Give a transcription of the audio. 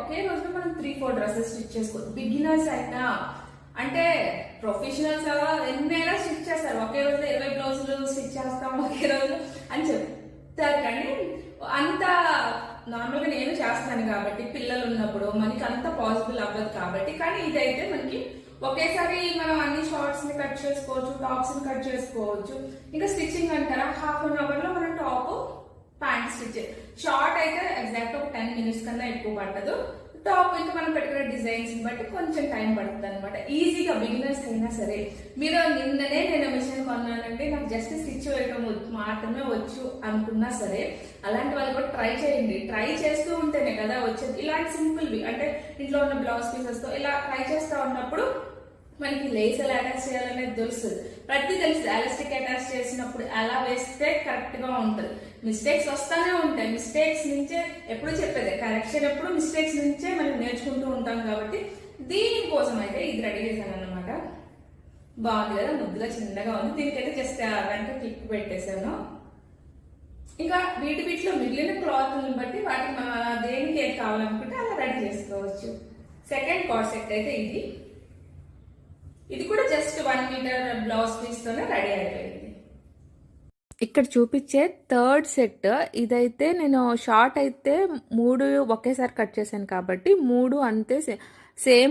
ఒకే రోజులో మనం 3-4 dresses stitch చేసుకోవచ్చు. బిగినర్స్ అయినా అంటే ప్రొఫెషనల్స్ ఎన్నైనా స్టిచ్ చేస్తారు. ఒకే రోజులో 20 బ్లౌజులు స్టిచ్ చేస్తాం ఒకే రోజు అని చెప్తారు. కానీ అంత నార్మల్గా నేను చేస్తాను కాబట్టి పిల్లలు ఉన్నప్పుడు మనకి అంత పాసిబుల్ అవ్వదు కాబట్టి. కానీ ఇదైతే మనకి ఒకేసారి మనం అన్ని షార్ట్స్ ని కట్ చేసుకోవచ్చు, టాప్స్ ని కట్ చేసుకోవచ్చు. ఇంకా స్టిచ్చింగ్ అంటారా, హాఫ్ అన్ అవర్ లో మనం టాప్ ప్యాంట్ స్టిచ్. షార్ట్ అయితే ఎగ్జాక్ట్ ఒక 10 minutes కన్నా ఎక్కువ పట్టదు. టాప్ ఇంకా మనం పెట్టుకునే డిజైన్స్ బట్టి కొంచెం టైం పడుతుంది అనమాట. ఈజీగా బిగినర్స్ అయినా సరే. మీరు నిన్ననే నేను మిషన్ కొన్నానంటే నాకు జస్ట్ స్టిచ్ వేయడం మాత్రమే వచ్చు అనుకున్నా సరే, అలాంటి వాళ్ళు కూడా ట్రై చేయండి. ట్రై చేస్తూ ఉంటేనే కదా వచ్చేది. ఇలాంటి సింపుల్వి అంటే ఇంట్లో ఉన్న బ్లౌజ్ పీసెస్ తో ఇలా ట్రై చేస్తూ ఉన్నప్పుడు మనకి లేస్ ఎలా అటాచ్ చేయాలనేది తెలుస్తుంది. ప్రతి తెలుసు ఎలాస్టిక్ అటాచ్ చేసినప్పుడు ఎలా వేస్తే కరెక్ట్ గా ఉంటుంది. మిస్టేక్స్ వస్తానే ఉంటాయి. మిస్టేక్స్ నుంచే ఎప్పుడు చెప్పేది కరెక్షన్, ఎప్పుడు మిస్టేక్స్ నుంచే మనం నేర్చుకుంటూ ఉంటాం. కాబట్టి దీనికోసం అయితే ఇది రెడీ చేశాను అనమాట. బాగుంది కదా, ముద్దుగా చిన్నగా ఉంది. దీనికైతే జస్ట్ వెంట క్లిక్ పెట్టేశాను. ఇంకా వీటిలో మిగిలిన క్లాత్ని బట్టి వాటికి మనం దేనికి ఏది కావాలనుకుంటే అలా రెడీ చేసుకోవచ్చు. సెకండ్ కార్డ్ సెట్ అయితే ఇది కూడా జస్ట్ 1 మీటర్ బ్లౌజ్ పీస్ తోనే రెడీ అయిపోయింది. ఇక్కడ చూపించే థర్డ్ సెట్ ఇదైతే నేను షార్ట్ అయితే 3 ఒకేసారి కట్ చేశాను కాబట్టి 3 అంతే సేమ్